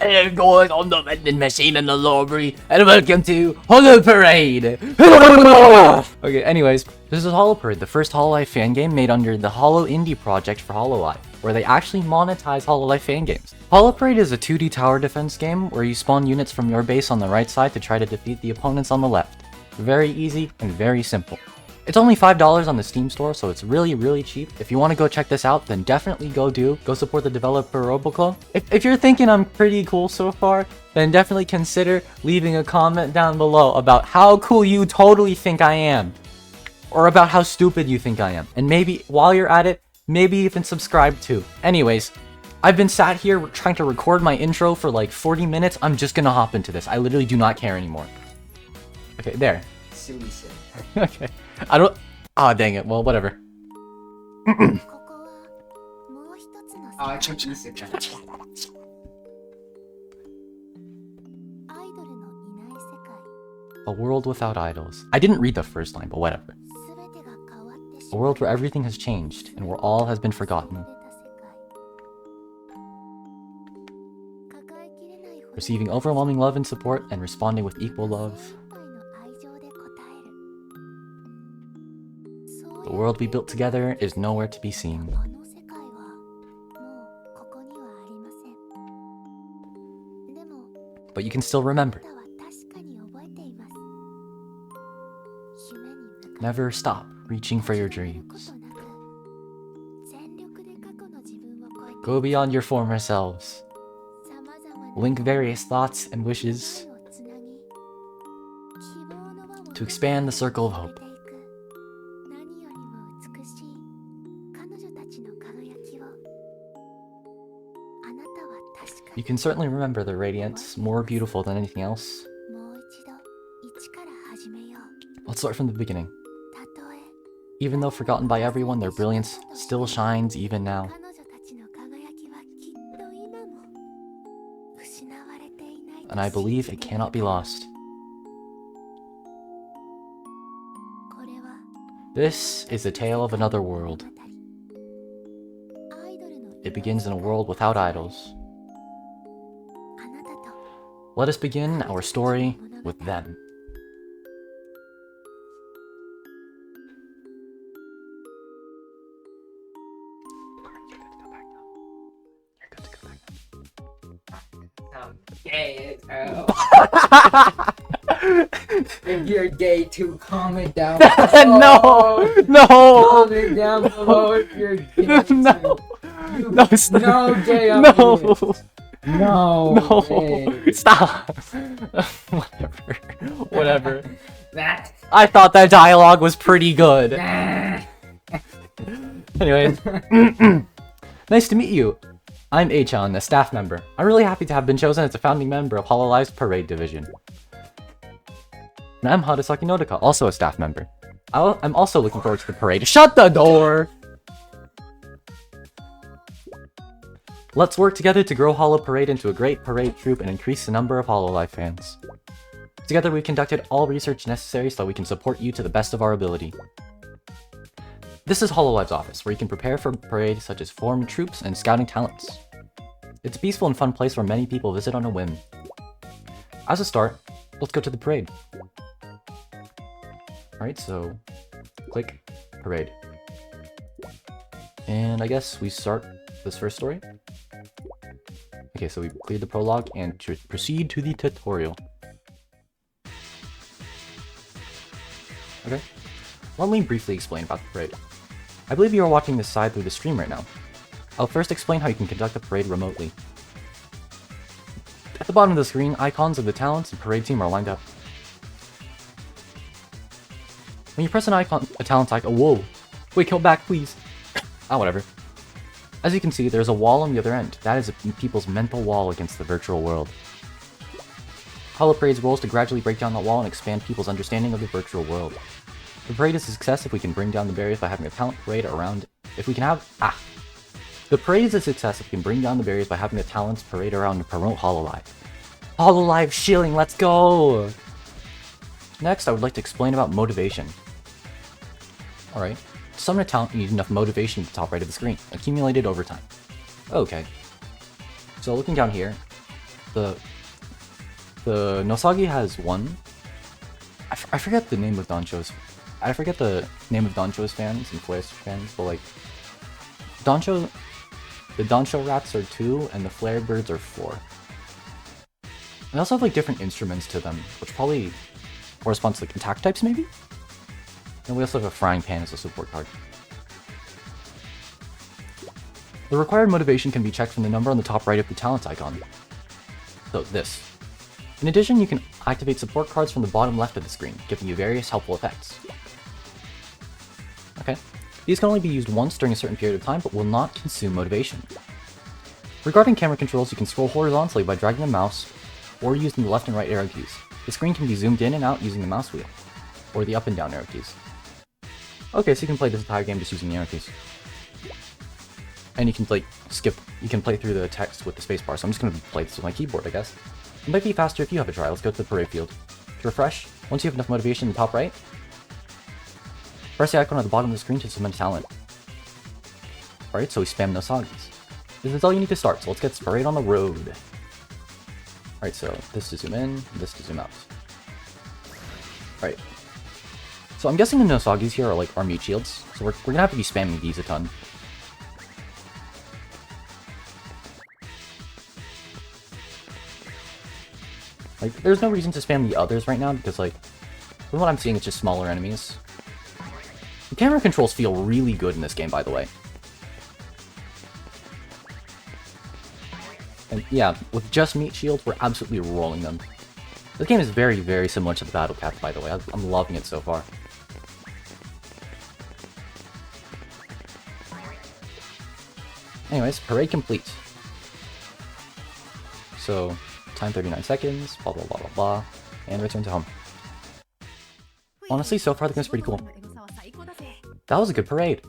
Hello guys, I'm the vending machine in the library, and welcome to HoloParade! Okay, anyways, this is HoloParade, the first Hololive fan game made under the Holo Indie project for Hololive, where they actually monetize Hololive fan games. HoloParade is a 2D tower defense game where you spawn units from your base on the right side to try to defeat the opponents on the left. Very easy and very simple. It's only $5 on the Steam store, so it's really cheap. If you want to go check this out, then definitely go support the developer Roboclub. If you're thinking I'm pretty cool so far, then definitely consider leaving a comment down below about how cool you totally think I am. Or about how stupid you think I am. And maybe, while you're at it, maybe even subscribe too. Anyways, I've been sat here trying to record my intro for like 40 minutes. I'm just gonna hop into this. I literally do not care anymore. Okay, there. Okay. I don't. Ah, dang it. Well, whatever. A world without idols. I didn't read the first line, but whatever. A world where everything has changed and where all has been forgotten. Receiving overwhelming love and support and responding with equal love. The world we built together is nowhere to be seen. But you can still remember. Never stop reaching for your dreams. Go beyond your former selves. Link various thoughts and wishes to expand the circle of hope. You can certainly remember the radiance, more beautiful than anything else. Let's start from the beginning. Even though forgotten by everyone, their brilliance still shines even now. And I believe it cannot be lost. This is the tale of another world. It begins in a world without idols. Let us begin our story with them. Gay, if you're gay too, comment down below. No! Comment down below if you're gay too. No! No gay up No! here. No! Gay. Stop! Whatever. I thought that dialogue was pretty good. Anyway. Nice to meet you. I'm Achan, a staff member. I'm really happy to have been chosen as a founding member of Hololive's Parade Division. And I'm Hadasaki Nodaka, also a staff member. I'm also looking forward to the parade. Shut the door! Let's work together to grow HoloParade into a great parade troupe and increase the number of Hololive fans. Together we've conducted all research necessary so we can support you to the best of our ability. This is Hololive's office, where you can prepare for parades such as form troops and scouting talents. It's a peaceful and fun place where many people visit on a whim. As a start, let's go to the parade. Alright, so click parade. And I guess we start this first story. Okay, so we cleared the prologue and proceed to the tutorial. Okay, let me briefly explain about the parade. I believe you are watching this side through the stream right now. I'll first explain how you can conduct the parade remotely. At the bottom of the screen, icons of the talents and parade team are lined up. When you press an icon, a talent icon— whoa! Wait, come back, please! Ah, whatever. As you can see, there's a wall on the other end. That is people's mental wall against the virtual world. HoloParade's goal is to gradually break down that wall and expand people's understanding of the virtual world. The parade is a success if we can bring down the barriers by having a talent parade around— The parade is a success if we can bring down the barriers by having a talents parade around to promote Hololive. Hololive Shilling, let's go! Next, I would like to explain about motivation. Alright, to summon a talent you need enough motivation at the top right of the screen, accumulated over time. Okay. So looking down here, The Nosagi has one. I forget the name of Doncho's. I forget the name of Doncho's fans and Flare's fans, but like Doncho, the Doncho rats are 2 and the Flare birds are 4. They also have like different instruments to them, which probably corresponds to like attack types maybe? And we also have a frying pan as a support card. The required motivation can be checked from the number on the top right of the talent icon. So this. In addition, you can activate support cards from the bottom left of the screen, giving you various helpful effects. Okay. These can only be used once during a certain period of time, but will not consume motivation. Regarding camera controls, you can scroll horizontally by dragging the mouse, or using the left and right arrow keys. The screen can be zoomed in and out using the mouse wheel, or the up and down arrow keys. Okay, so you can play this entire game just using the arrow keys. And you can like you can play through the text with the spacebar, so I'm just going to play this with my keyboard, I guess. It might be faster if you have a try. Let's go to the parade field. To refresh, once you have enough motivation in the top right, press the icon at the bottom of the screen to summon talent. Alright, so we spam Nosagis. This is all you need to start, so let's get parade on the road. Alright, so this to zoom in, this to zoom out. Alright. So I'm guessing the Nosagis here are like our meat shields, so we're gonna have to be spamming these a ton. Like, there's no reason to spam the others right now, because, like, from what I'm seeing, it's just smaller enemies. The camera controls feel really good in this game, by the way. And yeah, with just meat shields, we're absolutely rolling them. This game is very, very similar to the Battle Cats, by the way. I'm loving it so far. Anyways, parade complete. So, time 39 seconds, blah blah blah blah blah, and return to home. Honestly, so far the game's pretty cool. That was a good parade.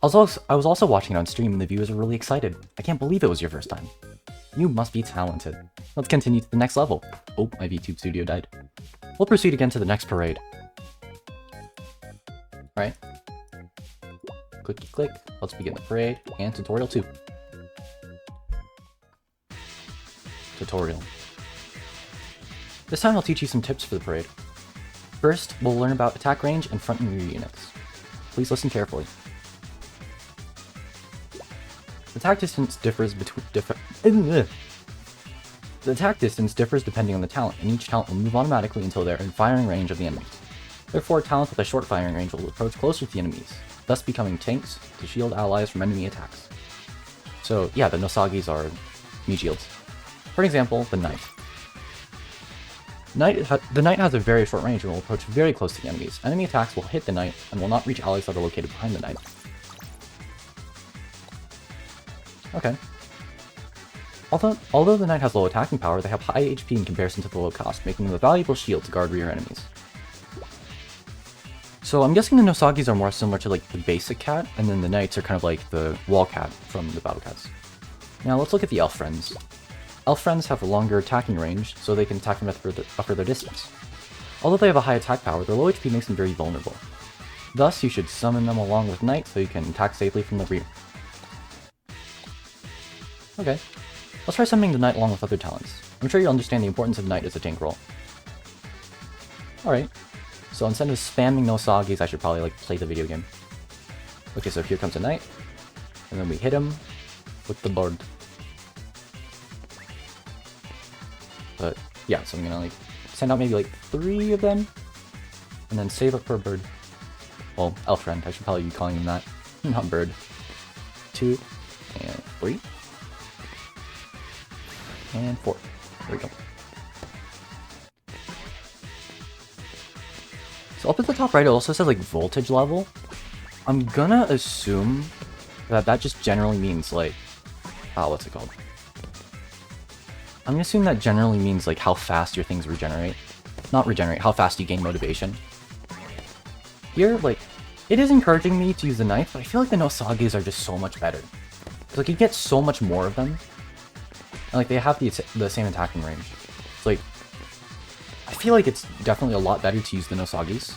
I was also watching it on stream and the viewers were really excited. I can't believe it was your first time. You must be talented. Let's continue to the next level. Oh, my VTube studio died. We'll proceed again to the next parade. Alright. Clicky click. Let's begin the parade and tutorial 2. Tutorial. This time I'll teach you some tips for the parade. First, we'll learn about attack range and front and rear units. Please listen carefully. The attack distance differs the attack distance differs depending on the talent, and each talent will move automatically until they're in firing range of the enemies. Therefore, talents with a short firing range will approach closer to the enemies, thus becoming tanks to shield allies from enemy attacks. So yeah, the Nosagis are meat shields. For example, the Knight. The Knight has a very short range and will approach very close to the enemies. Enemy attacks will hit the Knight and will not reach allies that are located behind the Knight. Okay. Although the Knight has low attacking power, they have high HP in comparison to the low cost, making them a valuable shield to guard rear enemies. So I'm guessing the Nosagis are more similar to like the basic cat, and then the Knights are kind of like the wall cat from the Battle Cats. Now let's look at the Elf Friends. Elf Friends have a longer attacking range, so they can attack from a further distance. Although they have a high attack power, their low HP makes them very vulnerable. Thus, you should summon them along with Knight so you can attack safely from the rear. Okay, let's try summoning the Knight along with other talents. I'm sure you'll understand the importance of Knight as a tank role. Alright, so instead of spamming Nosagis, I should probably like play the video game. Okay, so here comes a Knight, and then we hit him with the bird. But yeah, so I'm gonna like send out maybe like 3 of them, and then save up for a bird. Well, elf friend, I should probably be calling him that, not bird. 2, and 3, and 4. There we go. So up at the top right, it also says like voltage level. I'm gonna assume that that just generally means like, what's it called? I'm gonna assume that generally means like how fast your things regenerate. Not regenerate, how fast you gain motivation. Here, like, it is encouraging me to use the knife, but I feel like the Nosagis are just so much better. Like, you get so much more of them. And like, they have the same attacking range. It's like, I feel like it's definitely a lot better to use the Nosagis.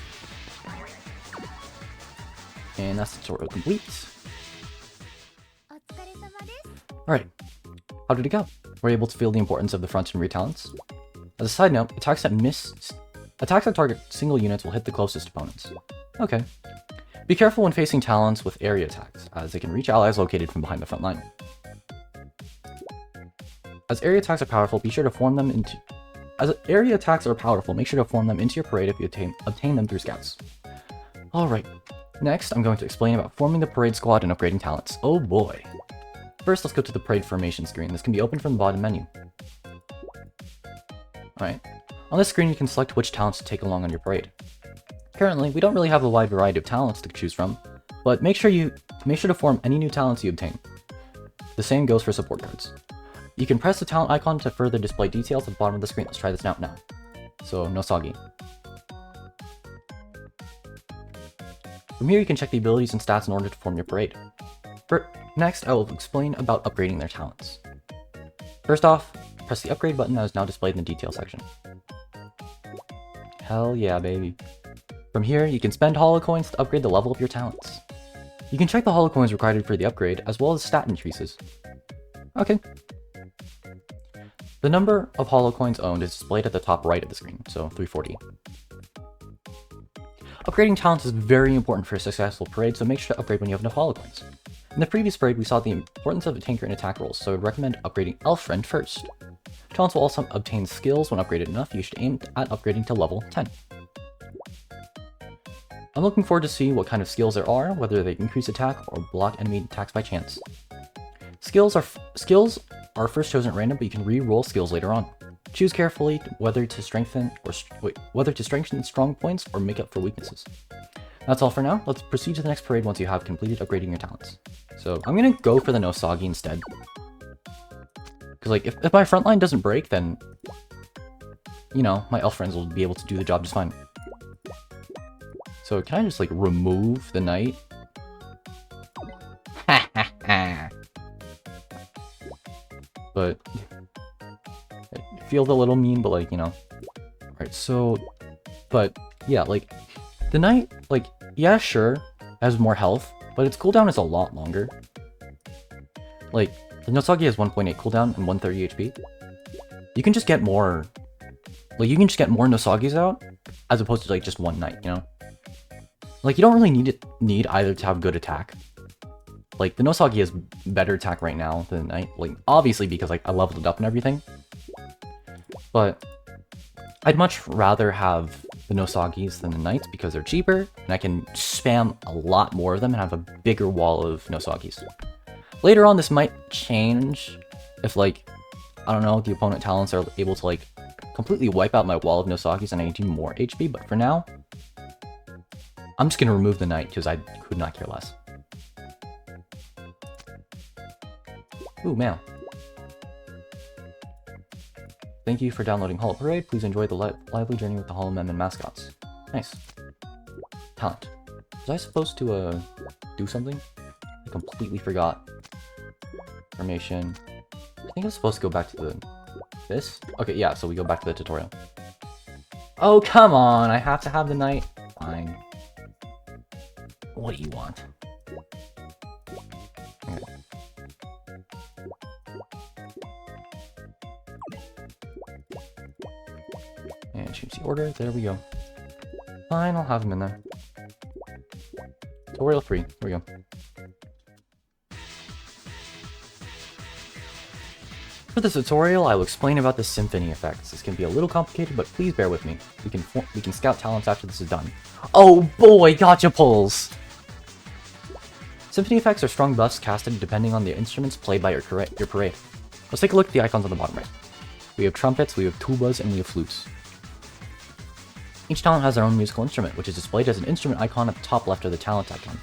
And that's the tutorial complete. Alright, how did it go? we're able to feel the importance of the front and rear talents. As a side note, attacks that target single units will hit the closest opponents. Okay. Be careful when facing talents with area attacks, as they can reach allies located from behind the front line. As area attacks are powerful, make sure to form them into your parade if you obtain them through scouts. Alright, next I'm going to explain about forming the parade squad and upgrading talents. Oh boy. First, let's go to the parade formation screen. This can be opened from the bottom menu. Alright, on this screen you can select which talents to take along on your parade. Currently, we don't really have a wide variety of talents to choose from, but make sure to form any new talents you obtain. The same goes for support cards. You can press the talent icon to further display details at the bottom of the screen. Let's try this out now. So, Nosagi. From here you can check the abilities and stats in order to form your parade. Next, I will explain about upgrading their talents. First off, press the upgrade button that is now displayed in the detail section. Hell yeah, baby. From here, you can spend holo coins to upgrade the level of your talents. You can check the holo coins required for the upgrade, as well as stat increases. Okay. The number of holo coins owned is displayed at the top right of the screen, so 340. Upgrading talents is very important for a successful parade, so make sure to upgrade when you have enough holo coins. In the previous parade, we saw the importance of a tanker and attack rolls, so I would recommend upgrading Elf Friend first. Talents will also obtain skills when upgraded enough. You should aim at upgrading to level 10. I'm looking forward to see what kind of skills there are, whether they increase attack or block enemy attacks by chance. Skills are first chosen at random, but you can re-roll skills later on. Choose carefully whether to strengthen strong points or make up for weaknesses. That's all for now. Let's proceed to the next parade once you have completed upgrading your talents. So I'm gonna go for the Nosagi instead. Because like if my front line doesn't break, then you know, my elf friends will be able to do the job just fine. So can I just like remove the knight? Ha ha ha. But it feels a little mean, but like, you know. Alright, so but yeah, like the knight, like, yeah, sure, has more health, but its cooldown is a lot longer. Like, the Nosagi has 1.8 cooldown and 130 HP. You can just get more, like, you can just get more Nosagis out, as opposed to, like, just one knight, you know? Like, you don't really need either to have good attack. Like, the Nosagi has better attack right now than the knight, like, obviously because, like, I leveled it up and everything. But I'd much rather have the Nosagis than the knights because they're cheaper, and I can spam a lot more of them and have a bigger wall of Nosagis. Later on, this might change if, like, I don't know, the opponent talents are able to, like, completely wipe out my wall of Nosagis and I need more HP, but for now, I'm just gonna remove the knight because I could not care less. Ooh, man. Thank you for downloading HoloParade. Please enjoy the lively journey with the HoloMem and mascots. Nice. Talent. Was I supposed to, do something? I completely forgot. Formation. I think I was supposed to go back to this? Okay, yeah, so we go back to the tutorial. Oh, come on! I have to have the knight? Fine. What do you want? Okay. And change the order. There we go. Fine, I'll have him in there. Tutorial 3. Here we go. For this tutorial, I will explain about the symphony effects. This can be a little complicated, but please bear with me. We can scout talents after this is done. Oh boy, gotcha pulls! Symphony effects are strong buffs casted depending on the instruments played by your parade. Let's take a look at the icons on the bottom right. We have trumpets, we have tubas, and we have flutes. Each talent has their own musical instrument, which is displayed as an instrument icon at the top left of the talent icon.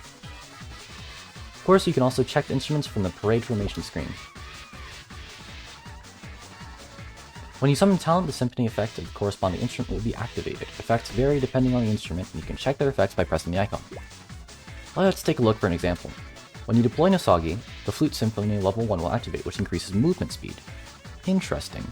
Of course, you can also check the instruments from the parade formation screen. When you summon talent, the symphony effect of the corresponding instrument will be activated. Effects vary depending on the instrument, and you can check their effects by pressing the icon. Let's take a look for an example. When you deploy Nosagi, the flute symphony level 1 will activate, which increases movement speed. Interesting.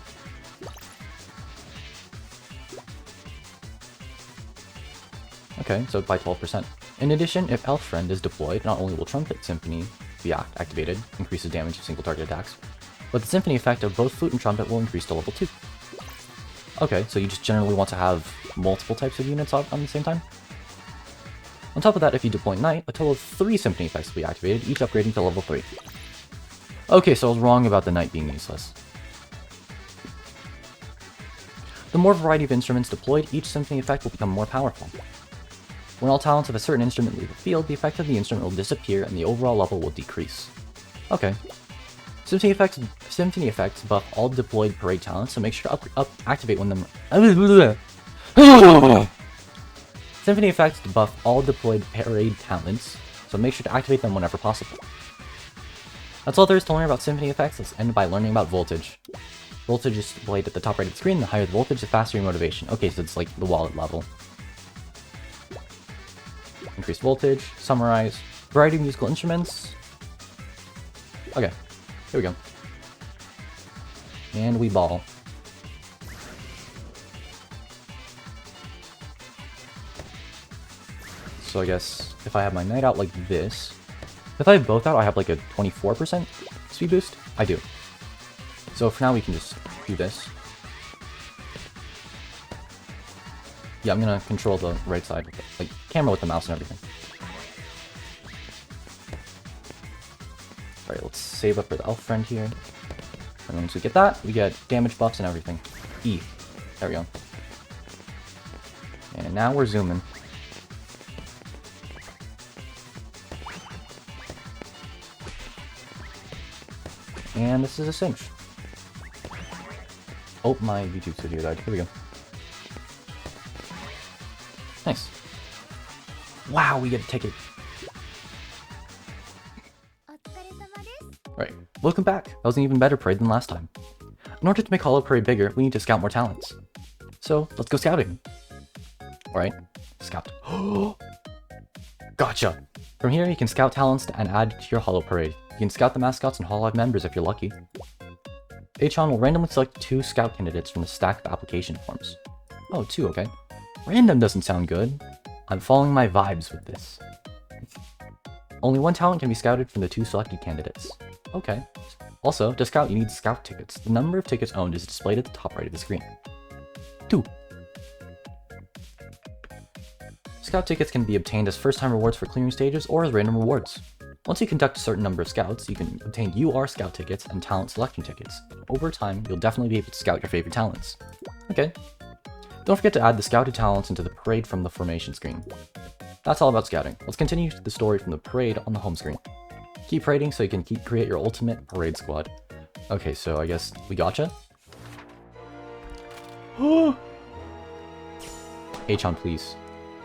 Okay, so by 12%. In addition, if Elf Friend is deployed, not only will Trumpet Symphony be activated, increases damage of single target attacks, but the symphony effect of both flute and trumpet will increase to level 2. Okay, so you just generally want to have multiple types of units on the same time? On top of that, if you deploy Knight, a total of 3 symphony effects will be activated, each upgrading to level 3. Okay, so I was wrong about the Knight being useless. The more variety of instruments deployed, each symphony effect will become more powerful. When all talents of a certain instrument leave the field, the effect of the instrument will disappear and the overall level will decrease. Okay. Symphony effects buff all deployed parade talents, so make sure to activate when them. Symphony effects buff all deployed parade talents, so make sure to activate them whenever possible. That's all there is to learn about symphony effects. Let's end by learning about voltage. Voltage is displayed at the top right of the screen. The higher the voltage, the faster your motivation. Okay, so it's like the wallet level. Increased voltage, summarize, variety of musical instruments. Okay, here we go. And we ball. So I guess if I have my Knight out like this, if I have both out, I have like a 24% speed boost. I do. So for now, we can just do this. Yeah, I'm gonna control the right side, like camera with the mouse and everything. Alright, let's save up for the elf friend here. And once we get that, we get damage buffs and everything. E. There we go. And now we're zooming. And this is a cinch. Oh, my YouTube studio died. Here we go. Nice. Wow, we get a ticket. Right, welcome back. That was an even better parade than last time. In order to make HoloParade bigger, we need to scout more talents. So, let's go scouting. Alright, scout. Gotcha! From here, you can scout talents and add to your HoloParade. You can scout the mascots and Hololive members if you're lucky. H-On will randomly select 2 scout candidates from the stack of application forms. Oh, 2, okay. Random doesn't sound good. I'm following my vibes with this. Only 1 talent can be scouted from the 2 selected candidates. Okay. Also, to scout, you need scout tickets. The number of tickets owned is displayed at the top right of the screen. 2. Scout tickets can be obtained as first-time rewards for clearing stages or as random rewards. Once you conduct a certain number of scouts, you can obtain UR scout tickets and talent selection tickets. Over time, you'll definitely be able to scout your favorite talents. Okay. Don't forget to add the scouted talents into the parade from the formation screen. That's all about scouting. Let's continue the story from the parade on the home screen. Keep parading so you can create your ultimate parade squad. Okay, so I guess we gotcha? H-On, please.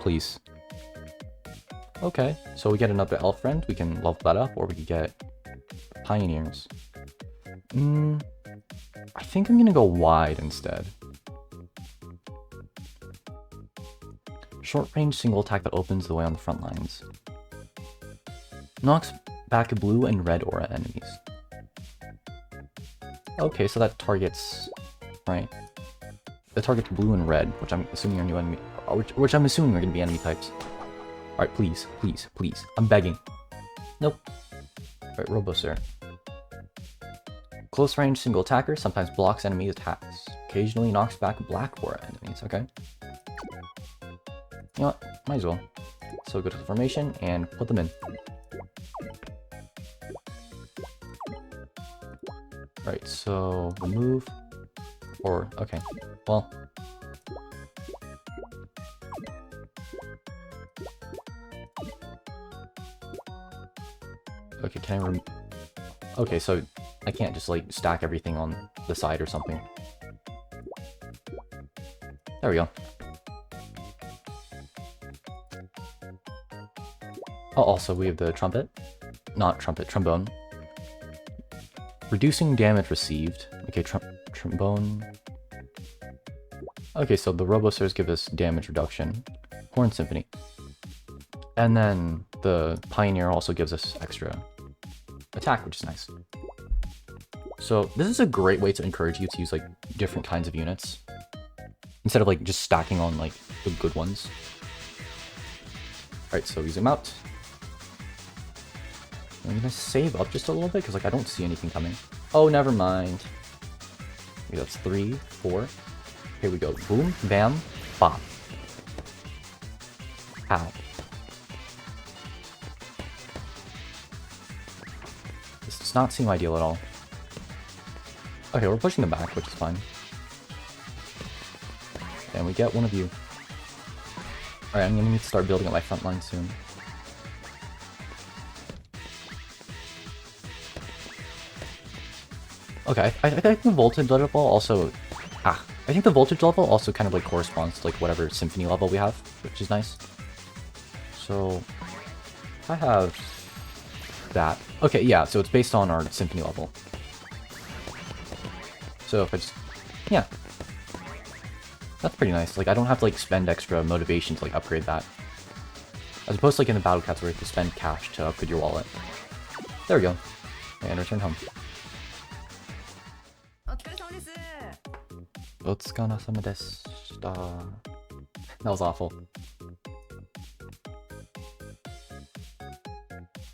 Please. Okay, so we get another elf friend. We can level that up, or we could get pioneers. I think I'm gonna go wide instead. Short range single attack that opens the way on the front lines. Knocks back blue and red aura enemies. Okay, so that targets, right? That targets blue and red, which I'm assuming are new enemy, which I'm assuming are gonna be enemy types. Alright, please, please, please. I'm begging. Nope. Alright, Robosir. Close range single attacker, sometimes blocks enemy attacks. Occasionally knocks back black aura enemies, okay? You know what? Might as well. So go to the formation and put them in. Right, so remove. Or, okay. Well. Okay, can I okay, so I can't just like stack everything on the side or something. There we go. Oh, also we have the trumpet. Not trumpet, trombone. Reducing damage received. Okay, trombone. Okay, so the Robosirs give us damage reduction. Horn Symphony. And then the Pioneer also gives us extra attack, which is nice. So this is a great way to encourage you to use like different kinds of units instead of like just stacking on like the good ones. Alright, so we zoom out. I'm gonna save up just a little bit because like I don't see anything coming. Oh, never mind. Okay, that's 3, 4. Here we go. Boom, bam, bop. Ow. This does not seem ideal at all. Okay, we're pushing them back, which is fine. And we get one of you. Alright, I'm gonna need to start building up my front line soon. Okay, I think the voltage level also... I think the voltage level also kind of like corresponds to like whatever symphony level we have, which is nice. So, if I have that... Okay, yeah, so it's based on our symphony level. So if I just... Yeah. That's pretty nice. Like, I don't have to like spend extra motivation to like upgrade that. As opposed to like in the Battle Cats where you have to spend cash to upgrade your wallet. There we go. And return home. That was awful.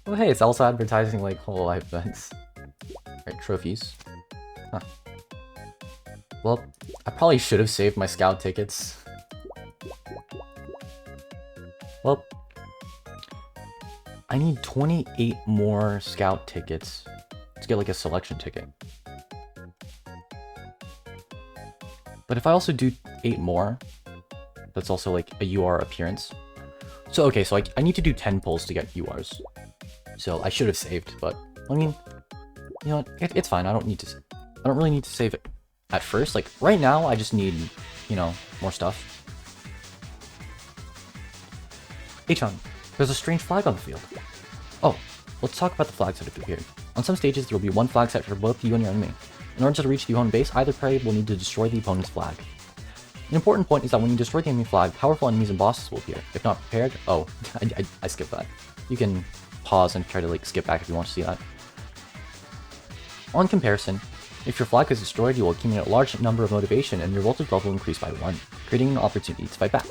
Oh hey, it's also advertising like Hololive events. Right, trophies. Huh. Well, I probably should have saved my scout tickets. Well, I need 28 more scout tickets to get like a selection ticket. But if I also do 8 more, that's also like a UR appearance. So okay, so I need to do 10 pulls to get URs. So I should have saved, but I mean, you know what, it's fine. I don't really need to save it at first. Like right now, I just need, you know, more stuff. H-on, there's a strange flag on the field. Oh, let's talk about the flags that have appeared. On some stages, there will be one flag set for both you and your enemy. In order to reach the opponent base, either parade will need to destroy the opponent's flag. An important point is that when you destroy the enemy flag, powerful enemies and bosses will appear. If not prepared, oh, I skipped that. You can pause and try to like skip back if you want to see that. On comparison, if your flag is destroyed, you will accumulate a large number of motivation and your voltage level will increase by 1, creating an opportunity to fight back.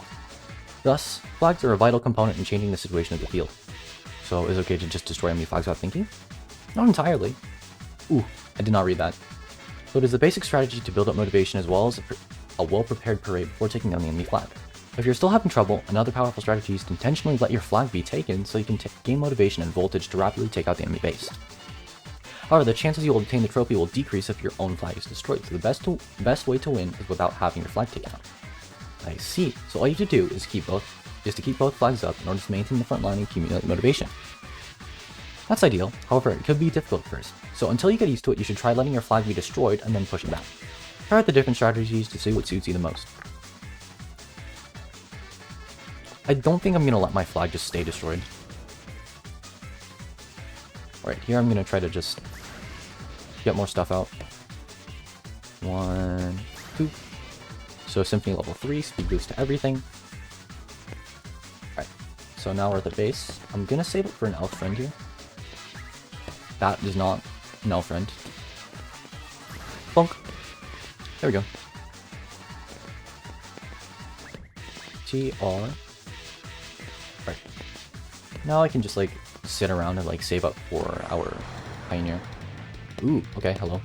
Thus, flags are a vital component in changing the situation of the field. So is it okay to just destroy enemy flags without thinking? Not entirely. Ooh, I did not read that. So it is the basic strategy to build up motivation as well as a well-prepared parade before taking down the enemy flag. If you're still having trouble, another powerful strategy is to intentionally let your flag be taken so you can gain motivation and voltage to rapidly take out the enemy base. However, the chances you will obtain the trophy will decrease if your own flag is destroyed, so the best way to win is without having your flag taken out. I see, so all you have to do is to keep both flags up in order to maintain the front line and accumulate motivation. That's ideal, however it could be difficult at first, so until you get used to it you should try letting your flag be destroyed and then pushing back. Try out the different strategies to see what suits you the most. I don't think I'm going to let my flag just stay destroyed. Alright, here I'm going to try to just get more stuff out. 1, 2. So Symphony level 3, speed boost to everything. Alright, so now we're at the base. I'm going to save it for an elf friend here. That is not an elf friend. Bonk. There we go. TR. Right. Now I can just like sit around and like save up for our pioneer. Ooh, okay, hello.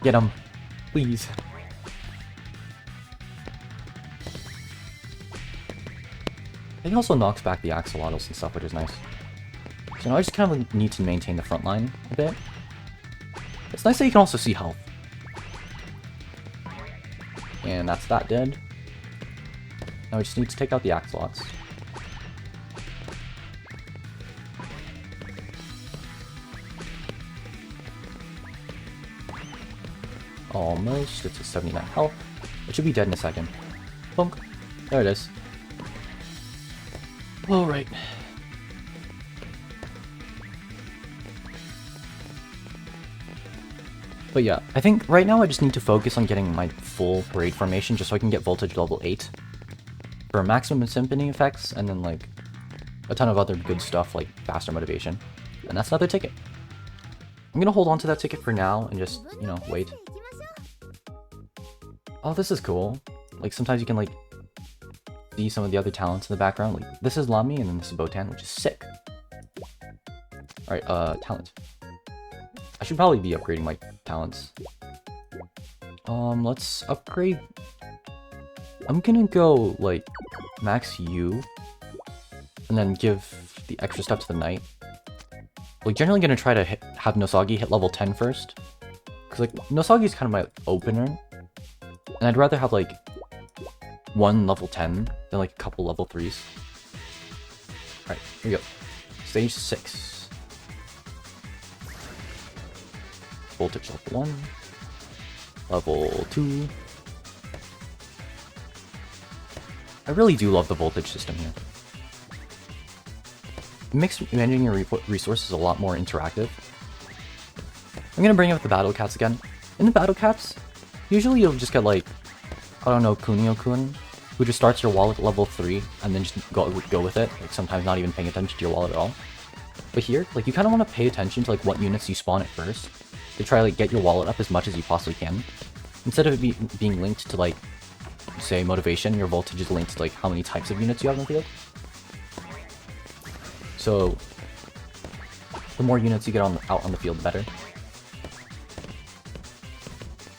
Get him, please. He also knocks back the axolotls and stuff, which is nice. So now I just kind of need to maintain the front line a bit. It's nice that you can also see health. And that's that dead. Now we just need to take out the axolotls. Almost. It's a 79 health. It should be dead in a second. Bonk. There it is. Alright. But yeah, I think right now I just need to focus on getting my full parade formation just so I can get voltage level 8 for maximum symphony effects and then like a ton of other good stuff like faster motivation. And that's another ticket. I'm gonna hold on to that ticket for now and just, you know, wait. Oh, this is cool. Like sometimes you can like see some of the other talents in the background. Like this is Lamy and then this is Botan, which is sick. Alright, talent. I should probably be upgrading my talents. Let's upgrade... I'm gonna go, like, max you, and then give the extra step to the knight. Like, generally gonna try to have Nosagi hit level 10 first. Because, like, Nosagi's kind of my opener. And I'd rather have, like, one level 10 than, like, a couple level 3s. Alright, here we go. Stage 6. Voltage level 1. Level 2. I really do love the voltage system here. It makes managing your resources a lot more interactive. I'm gonna bring up the Battle Cats again. In the Battle Cats, usually you'll just get like, I don't know, Kunio-kun, who just starts your wallet at level 3 and then just go with it, like sometimes not even paying attention to your wallet at all. But here, like you kind of want to pay attention to like what units you spawn at first, to try like get your wallet up as much as you possibly can. Instead of it being linked to like, say, motivation, your voltage is linked to like how many types of units you have in the field. So, the more units you get out on the field, the better.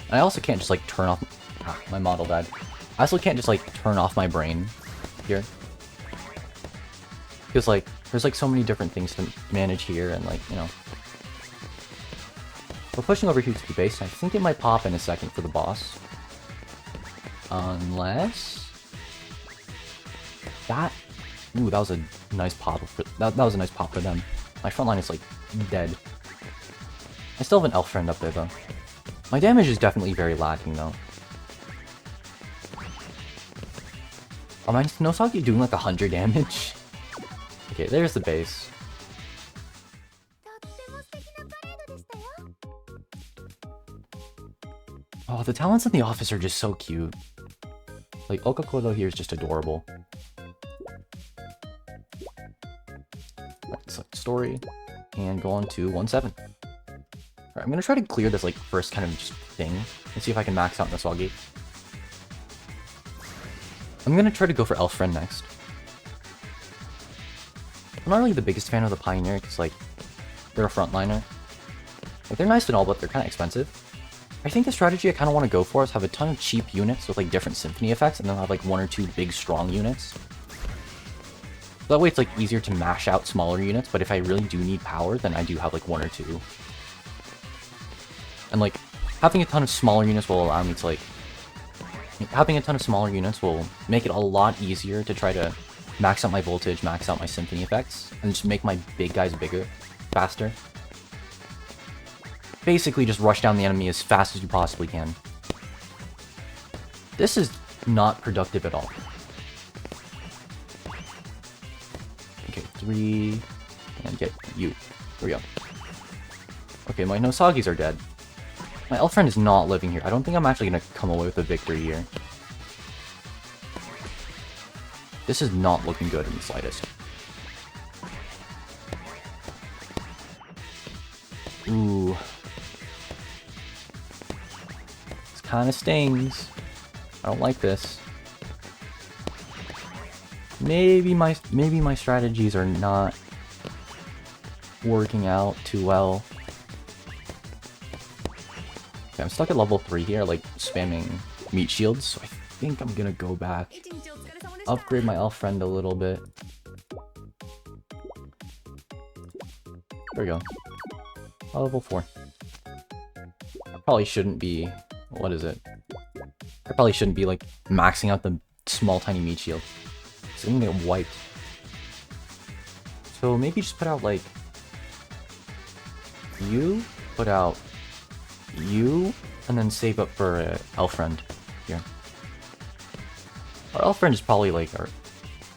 And I also can't just like turn off... Ah, my model died. I also can't just like turn off my brain here. Because like, there's like so many different things to manage here and like, you know. We're pushing over here to the base, and I think it might pop in a second for the boss. Unless... That... Ooh, that was a nice pop for... That was a nice pop for them. My front line is like, dead. I still have an elf friend up there though. My damage is definitely very lacking though. Oh, my Nosagi doing like 100 damage? Okay, there's the base. Oh, the talents in the office are just so cute. Like, Okakoro here is just adorable. Right, select story, and go on to 1-7. Alright, I'm gonna try to clear this, like, first kind of just thing, and see if I can max out Nosagi. I'm gonna try to go for Elf Friend next. I'm not really the biggest fan of the Pioneer, because, like, they're a frontliner. Like, they're nice and all, but they're kind of expensive. I think the strategy I kind of want to go for is have a ton of cheap units with, like, different symphony effects, and then have, like, 1 or 2 big, strong units. So that way it's, like, easier to mash out smaller units, but if I really do need power, then I do have, like, 1 or 2. And, like, having a ton of smaller units will allow me to, like... Having a ton of smaller units will make it a lot easier to try to max out my voltage, max out my symphony effects, and just make my big guys bigger, faster. Basically just rush down the enemy as fast as you possibly can. This is not productive at all. Okay, 3, and get you. Here we go. Okay, my Nosagis are dead. My elf friend is not living here. I don't think I'm actually gonna come away with a victory here. This is not looking good in the slightest. Ooh. This kind of stings. I don't like this. Maybe my strategies are not working out too well. Okay, I'm stuck at level 3 here, like spamming meat shields, so I think I'm gonna go back, upgrade my elf friend a little bit. There we go. Level 4. I probably shouldn't be... What is it? I probably shouldn't be, like, maxing out the small, tiny meat shield. So I'm gonna get wiped. So maybe just put out, like... You? Put out... You? And then save up for elf friend. Here. Our elf friend is probably, like, our...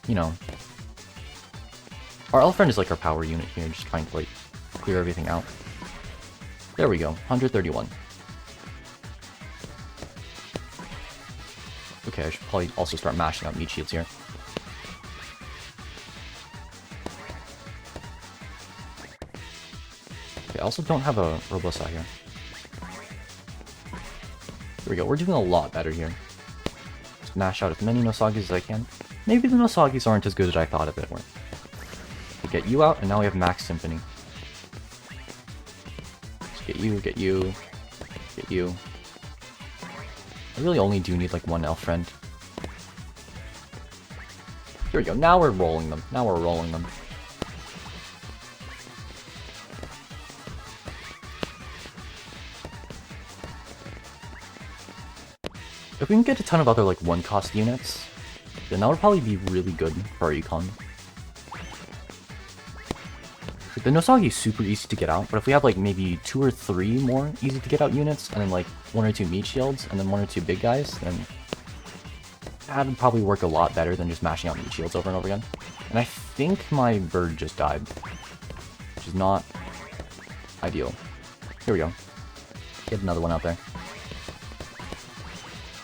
You know... Our elf friend is, like, our power unit here, just trying to, like, clear everything out. There we go, 131. Okay, I should probably also start mashing out meat shields here. Okay, I also don't have a Robosa here. Here we go, we're doing a lot better here. Just mash out as many Nosagis as I can. Maybe the Nosagis aren't as good as I thought they were. We get you out, and now we have max Symphony. Get you, get you, get you. I really only do need like one elf friend. Here we go, now we're rolling them. Now we're rolling them. If we can get a ton of other like one-cost units, then that would probably be really good for our econ. The Nosagi is super easy to get out, but if we have like maybe 2 or 3 more easy to get out units, and then like 1 or 2 meat shields, and then 1 or 2 big guys, then that would probably work a lot better than just mashing out meat shields over and over again. And I think my bird just died, which is not ideal. Here we go. Get another one out there.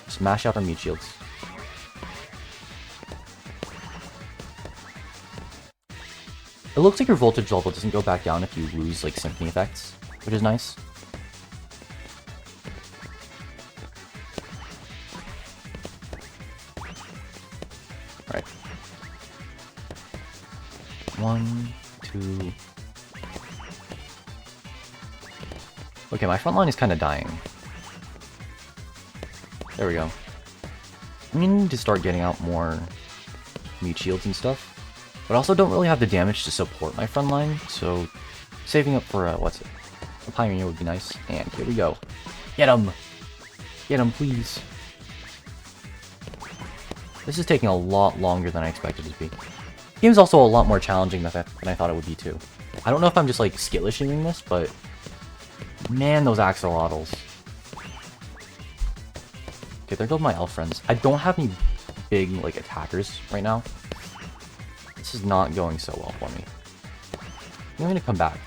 Smash out our meat shields. It looks like your voltage level doesn't go back down if you lose like symphony effects, which is nice. Alright. 1, 2. Okay, my front line is kind of dying. There we go. I'm gonna need to start getting out more meat shields and stuff. But I also don't really have the damage to support my front line, so saving up for, what's it? A Pioneer would be nice. And here we go. Get him! Get him, please. This is taking a lot longer than I expected it to be. The game's also a lot more challenging than I thought it would be, too. I don't know if I'm just, like, skill-issuing this, but... man, those axolotls. Okay, there goes my elf friends. I don't have any big, like, attackers right now. This is not going so well for me. I'm gonna come back.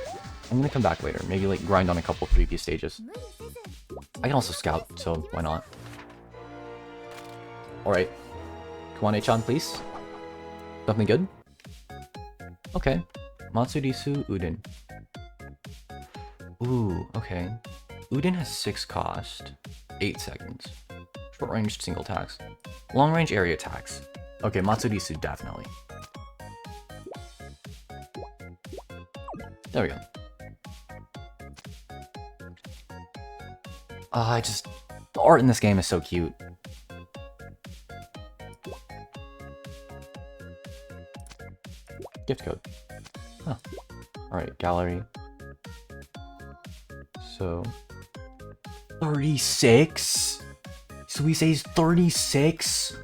I'm gonna come back later. Maybe, like, grind on a couple previous stages. I can also scout, so why not? Alright. Come on, Achan, please. Something good? Okay. Matsurisu Uden. Ooh, okay. Uden has 6 cost. 8 seconds. Short range single attacks. Long range area attacks. Okay, Matsurisu definitely. There we go. The art in this game is so cute. Gift code. Huh. Alright, gallery. So... 36? Suise's 36?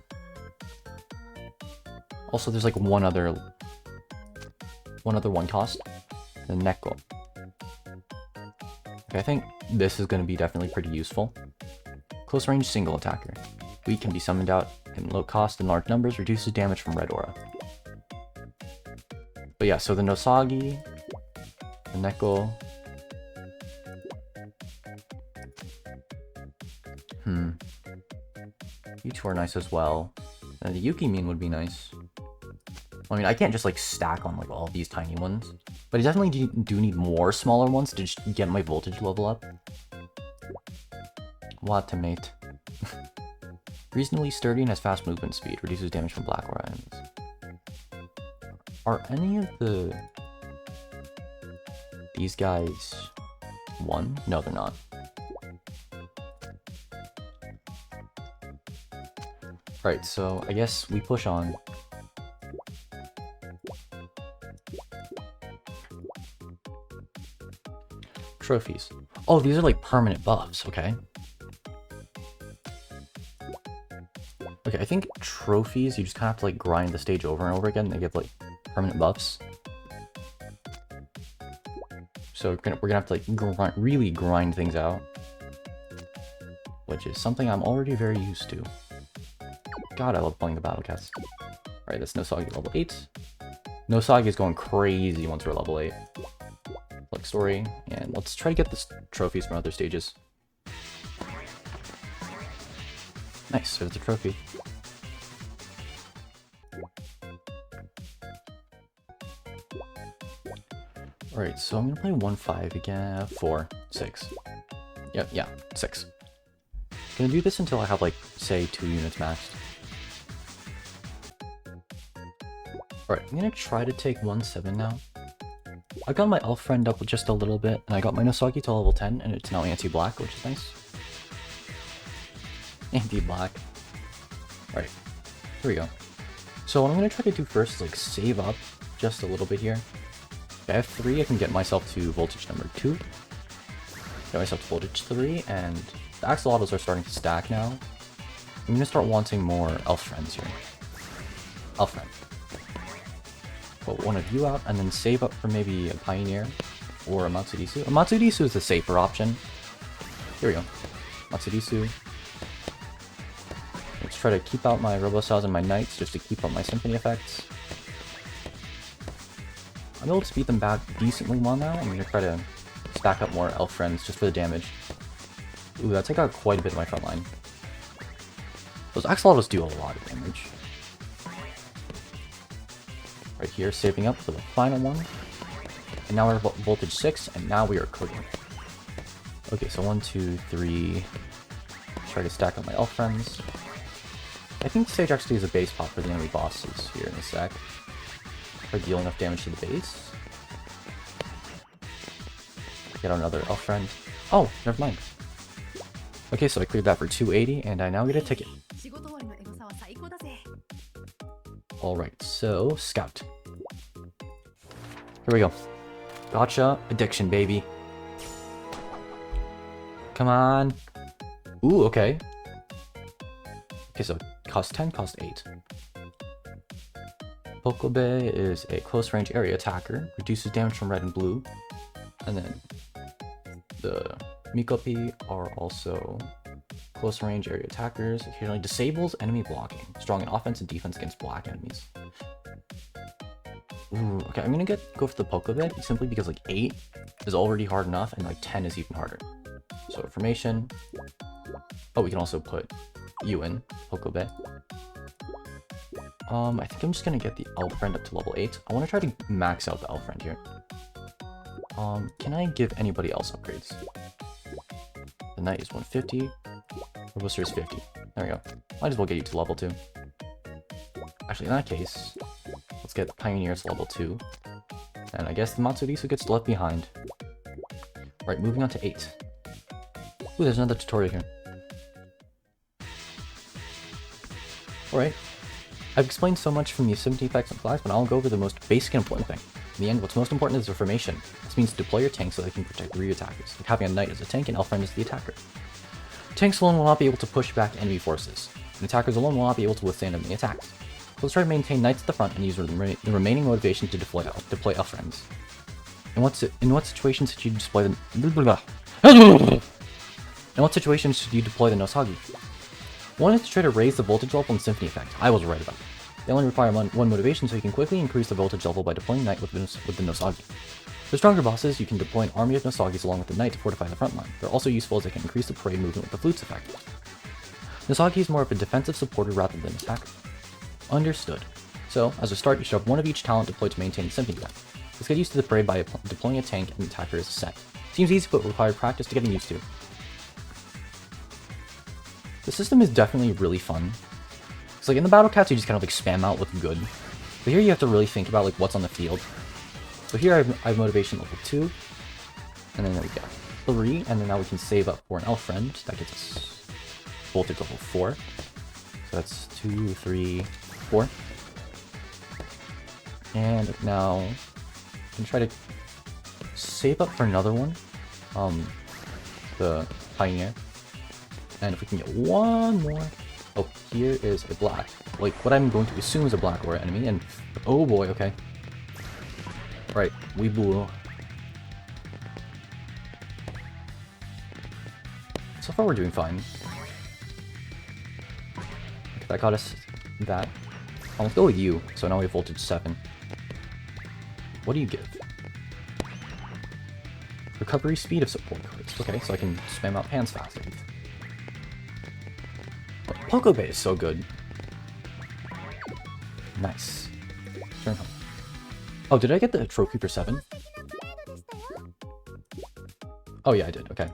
Also, there's like one other one cost. The Neko. Okay, I think this is going to be definitely pretty useful. Close range single attacker. Weak can be summoned out in low cost and large numbers, reduces damage from red aura. But yeah, so the Nosagi, the Neko. You two are nice as well. And the Yuki Mean would be nice. I mean, I can't just like stack on like all these tiny ones. But I definitely do need more smaller ones to just get my voltage level up. What, mate? Reasonably sturdy and has fast movement speed. Reduces damage from black aura enemies. Are any of these guys 1? No, they're not. Right, so I guess we push on. Trophies. Oh, these are like permanent buffs, okay. Okay, I think trophies, you just kind of have to like grind the stage over and over again. They give like permanent buffs. So we're gonna have to like really grind things out. Which is something I'm already very used to. God, I love playing the Battle Cats. Alright, that's Nosagi level 8. Nosagi is going crazy once we're level 8. Like story, and let's try to get the trophies from other stages. Nice, there's a trophy. Alright, so I'm gonna play 1-5 again. 4, 6. Yep, yeah, 6. Gonna do this until I have like, say, 2 units maxed. Alright, I'm gonna try to take 1-7 now. I got my elf friend up just a little bit, and I got my Nosagi to level 10, and it's now anti-black, which is nice. Anti-black. Alright, here we go. So what I'm going to try to do first is like save up just a little bit here. Okay, I have 3, I can get myself to voltage number 2. Get myself to voltage 3, and the axolotls are starting to stack now. I'm going to start wanting more elf friends here. Elf friend. Put one of you out, and then save up for maybe a Pioneer or a Matsudisu. A Matsudisu is the safer option. Here we go. Matsudisu. Let's try to keep out my Robosaws and my Knights just to keep up my Symphony effects. I'm able to speed them back decently well now. I'm going to try to stack up more elf friends just for the damage. Ooh, that took out quite a bit of my front line. Those axolotls do a lot of damage. Right here, saving up for the final one. And now we're voltage 6, and now we are cooking. Okay, so 1, 2, 3. Try to stack up my elf friends. I think Sage actually is a base pop for the enemy bosses here in a sec. Try to deal enough damage to the base. Get another elf friend. Oh, never mind. Okay, so I cleared that for 280, and I now get a ticket. Alright, so Scout. Here we go. Gotcha. Addiction, baby. Come on. Ooh, okay. Okay, so cost 10, cost 8. Pokobe is a close range area attacker. Reduces damage from red and blue. And then the Mikopi are also close range area attackers. Occasionally disables enemy blocking. Strong in offense and defense against black enemies. Ooh, okay, I'm gonna go for the Pokobe simply because like 8 is already hard enough and like 10 is even harder. So formation. Oh, we can also put you in Pokobe. I think I'm just gonna get the elf friend up to level 8. I want to try to max out the elf friend here. Can I give anybody else upgrades? The knight is 150. Robuster is 50. There we go. Might as well get you to level 2. Actually, in that case, let's get Pioneers level 2. And I guess the Matsudisu gets left behind. Right, moving on to 8. Ooh, there's another tutorial here. Alright. I've explained so much from the Symphony effects and flags, but I'll go over the most basic and important thing. In the end, what's most important is the formation. This means deploy your tank so they can protect rear attackers, like having a knight as a tank and elf friend as the attacker. Tanks alone will not be able to push back enemy forces, and attackers alone will not be able to withstand enemy attacks. So let's try to maintain knights at the front and use the remaining motivation to deploy elf friends. In what situations should you deploy the In what situations should you deploy the Nosagi? One is to try to raise the voltage level and Symphony effect. I was right about it. They only require one motivation, so you can quickly increase the voltage level by deploying Knight with the Nosagi. For stronger bosses, you can deploy an army of Nosagis along with the Knight to fortify the front line. They're also useful as they can increase the parade movement with the Flutes effect. Nosagi is more of a defensive supporter rather than attacker. Understood. So, as a start, you should have one of each talent deployed to maintain the Symphony effect. Let's get used to the parade by deploying a tank and attacker as a set. Seems easy, but required practice to getting used to. The system is definitely really fun. Because like in the Battle Cats, you just kind of like spam out with good. But here you have to really think about like what's on the field. So here I have motivation level 2. And then there we go. 3, and then now we can save up for an elf friend. That gets us voltage level 4. So that's 2, 3, 4. And now I can try to save up for another one. The Pioneer. And if we can get one more... Oh, here is a black. Like, what I'm going to assume is a black aura enemy, and... Oh boy, okay. Right, we blew. So far we're doing fine. That got us that. Let's go with you, so now we have voltage 7. What do you give? Recovery speed of support cards. Okay, so I can spam out pans faster. Pokobe is so good. Nice. Turn home. Oh, did I get the trophy for 7? Oh yeah, I did. Okay.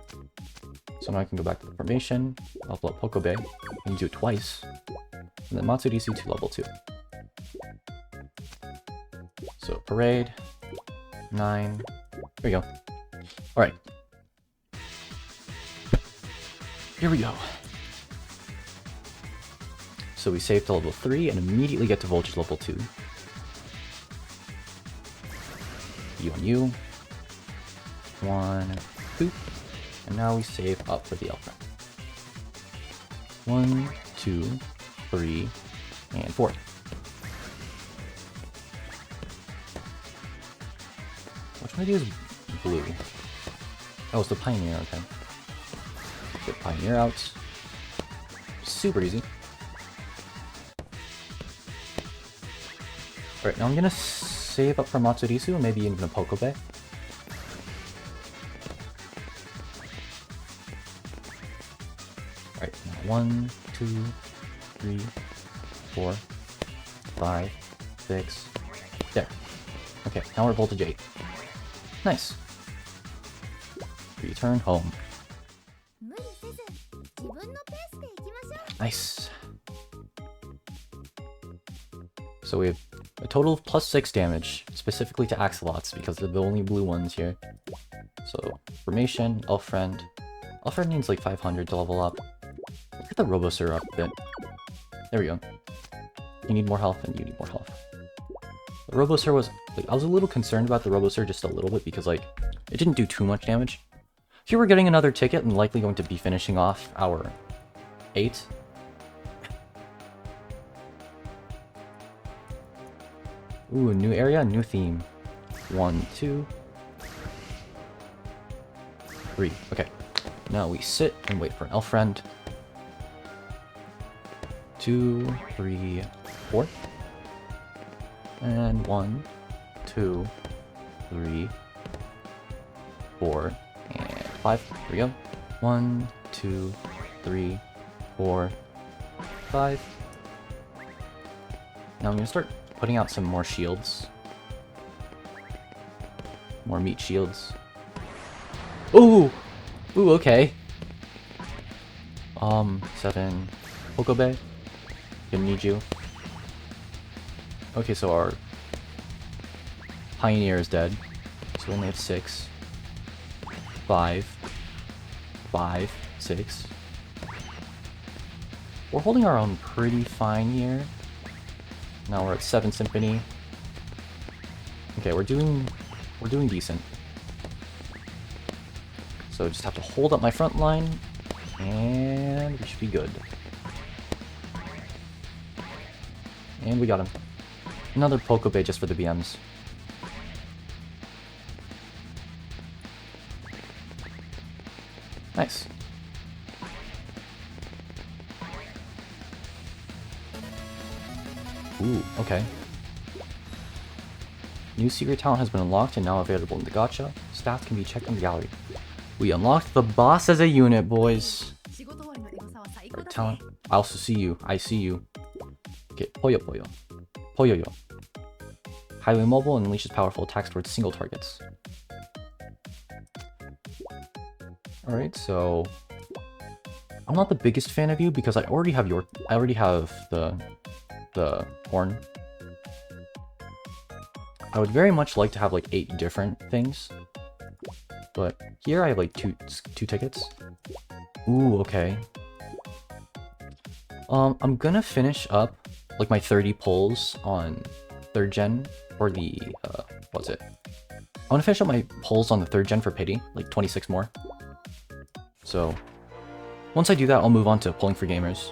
So now I can go back to the formation, level up Pokobe. I can do it twice. And then Matsudisu to level 2. So parade. 9. There we go. Alright. Here we go. So we save to level 3 and immediately get to Voltage level 2. You on you. 1, 2. And now we save up for the Elf. 1, 2, 3, and 4. Which one of these is blue? Oh, it's the Pioneer, okay. Get Pioneer out. Super easy. Alright, now I'm gonna save up for Matsurisu and maybe even a Pokobe. Alright, 1, 2, 3, 4, 5, 6. There. Okay, now we're Voltage 8. Nice. Return home. Nice. So we have a total of +6 damage, specifically to Axolots, because they're the only blue ones here. So, Formation, Elf Friend. Elf Friend needs like 500 to level up. Look at the Robosur up a bit. There we go. You need more health, and you need more health. The Robosur was... like, I was a little concerned about the Robosur just a little bit, because like, it didn't do too much damage. Here we're getting another ticket, and likely going to be finishing off our 8. Ooh, new area, new theme. 1, 2, 3. Okay. Now we sit and wait for an elf friend. 2, 3, 4. And 1, 2, 3, 4, and 5. Here we go. 1, 2, 3, 4, 5. Now I'm gonna start putting out some more shields. More meat shields. Ooh! Ooh, okay. 7. Pokobe. Gonna need you. Okay, so our Pioneer is dead. So we only have 6. 5. 5. 6. We're holding our own pretty fine here. Now we're at 7 Symphony. Okay, we're doing decent. So just have to hold up my front line, and we should be good. And we got him. Another Pokobe just for the BMs. Nice. Ooh, okay. New secret talent has been unlocked and now available in the gacha. Stats can be checked in the gallery. We unlocked the boss as a unit, boys. Right, talent. I also see you. I see you. Okay, Poyo Poyo. Poyoyo. Highly mobile and unleashes powerful attacks towards single targets. Alright, so... I'm not the biggest fan of you because I already have the horn. I would very much like to have like 8 different things. But here I have like two tickets. Ooh, okay. I'm gonna finish up like my 30 pulls on 3rd gen for the what's it? I want to finish up my pulls on the 3rd gen for pity, like 26 more. So once I do that, I'll move on to pulling for gamers.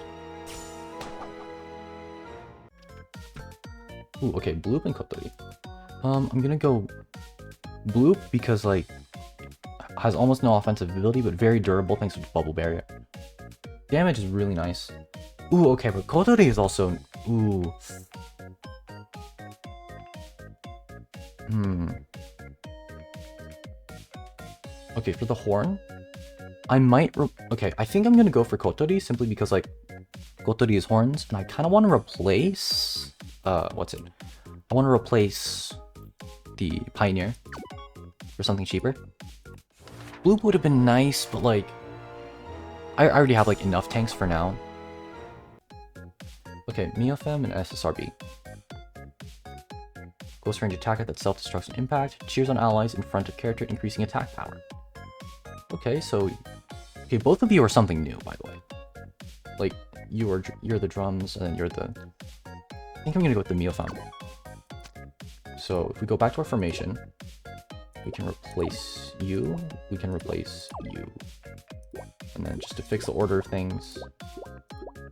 Ooh, okay, Bloop and Kotori. I'm gonna go Bloop because like has almost no offensive ability, but very durable thanks to Bubble Barrier. Damage is really nice. Ooh, okay, but Kotori is also... Ooh. Okay, for the horn, I might... Okay, I think I'm gonna go for Kotori simply because, like, Kotori is horns, and I kind of want to replace... what's it? I want to replace the Pioneer for something cheaper. Blue would have been nice, but, like, I already have, like, enough tanks for now. Okay, Miofem and SSRB. Close range attack that self-destructs on impact. Cheers on allies in front of character, increasing attack power. Okay, so... Okay, both of you are something new, by the way. Like, you're the drums, and then you're the... I think I'm gonna go with the Mio Fountain. So, if we go back to our formation, we can replace you, we can replace you. And then just to fix the order of things...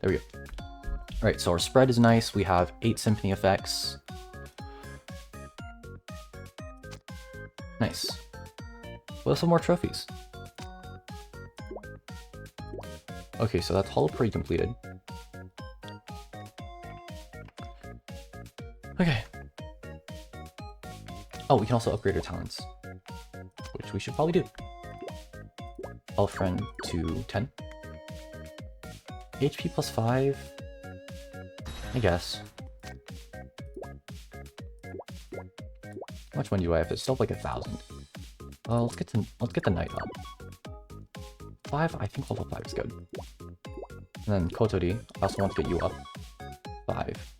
There we go. Alright, so our spread is nice. We have 8 symphony effects. Nice. Well, some more trophies. Okay, so that's HoloParade completed. Okay. Oh, we can also upgrade our talents, which we should probably do. Elfriend to 10. HP plus 5. I guess. How much money do I have? It's still like 1,000. Let's get the knight up. 5. I think level 5 is good. And then Kotori, I also want to get you up. 5.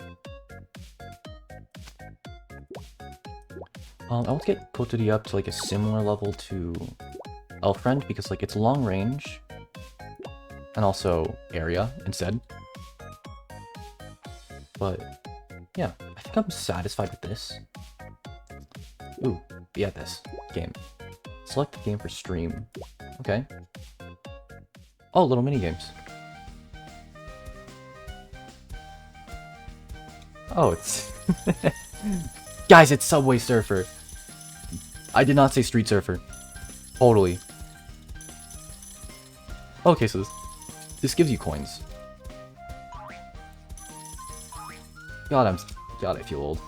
I want to get Kotori up to like a similar level to Elfriend because like it's long range and also area instead. But yeah, I think I'm satisfied with this. Ooh, yeah, this game. Select the game for stream. Okay. Oh, little mini games. Oh, it's guys, it's Subway Surfer. I did not say Street Surfer. Totally. Okay, so this gives you coins. God, I feel old.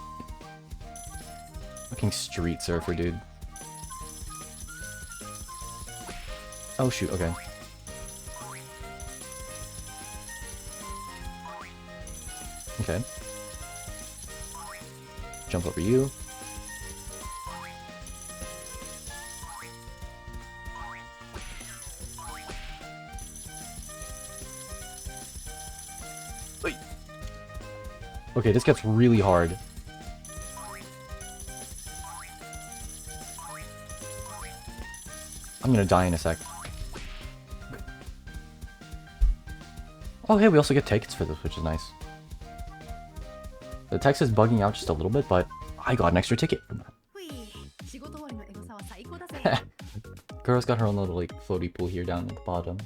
Fucking Street Surfer, dude. Oh shoot, okay. Okay. Jump over you. Okay, this gets really hard. I'm gonna die in a sec. Oh hey, we also get tickets for this, which is nice. The text is bugging out just a little bit, but I got an extra ticket from that. Girl's got her own little like floaty pool here down at the bottom.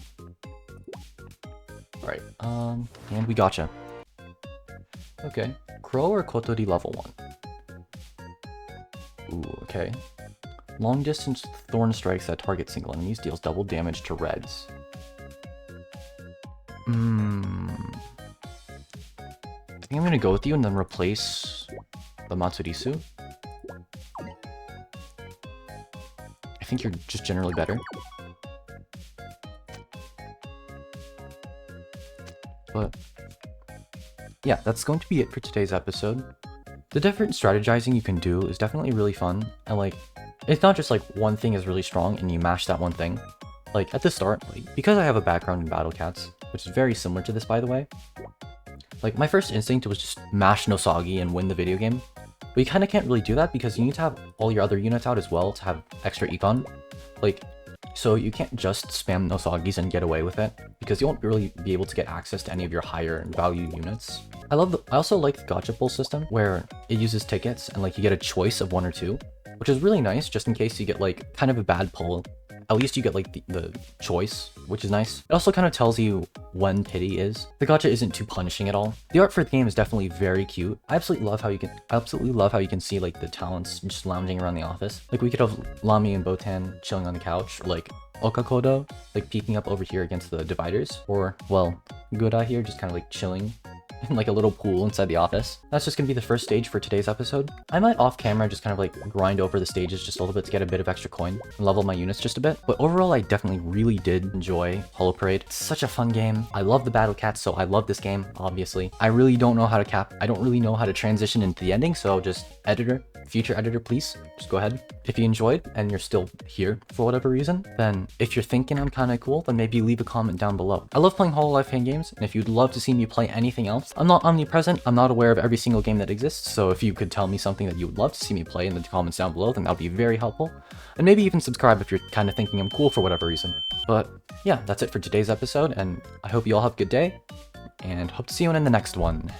Alright, and we gotcha. Okay. Crow or Kotori level 1? Ooh, okay. Long distance thorn strikes that target single enemies deals double damage to reds. I think I'm gonna go with you and then replace the Matsurisu. I think you're just generally better. But yeah, that's going to be it for today's episode. The different strategizing you can do is definitely really fun, and like, it's not just like one thing is really strong and you mash that one thing. Like at the start, like, because I have a background in Battle Cats, which is very similar to this by the way, like my first instinct was just mash Nosagi and win the video game. But you kind of can't really do that because you need to have all your other units out as well to have extra econ. Like, so you can't just spam Nosagis and get away with it, because you won't really be able to get access to any of your higher value units. I also like the gacha pull system, where it uses tickets and like you get a choice of 1 or 2, which is really nice just in case you get like kind of a bad pull. At least you get like the choice, which is nice. It also kind of tells you when pity is. The gacha isn't too punishing at all. The art for the game is definitely very cute. I absolutely love how you can see like the talents just lounging around the office. Like we could have Lami and Botan chilling on the couch, or like Okakodo like peeking up over here against the dividers, or well, Gura here just kind of like chilling in like a little pool inside the office. That's just gonna be the first stage for today's episode. I might off camera just kind of like grind over the stages just a little bit to get a bit of extra coin and level my units just a bit. But overall, I definitely really did enjoy HoloParade. It's such a fun game. I love the Battle Cats, so I love this game, obviously. I really don't know how to I don't really know how to transition into the ending, so just editor, future editor, please just go ahead. If you enjoyed and you're still here for whatever reason, then if you're thinking I'm kind of cool, then maybe leave a comment down below. I love playing Hololive fan games, and if you'd love to see me play anything else, I'm not omnipresent, I'm not aware of every single game that exists, so if you could tell me something that you would love to see me play in the comments down below, then that would be very helpful. And maybe even subscribe if you're kind of thinking I'm cool for whatever reason. But yeah, that's it for today's episode, and I hope you all have a good day, and hope to see you in the next one.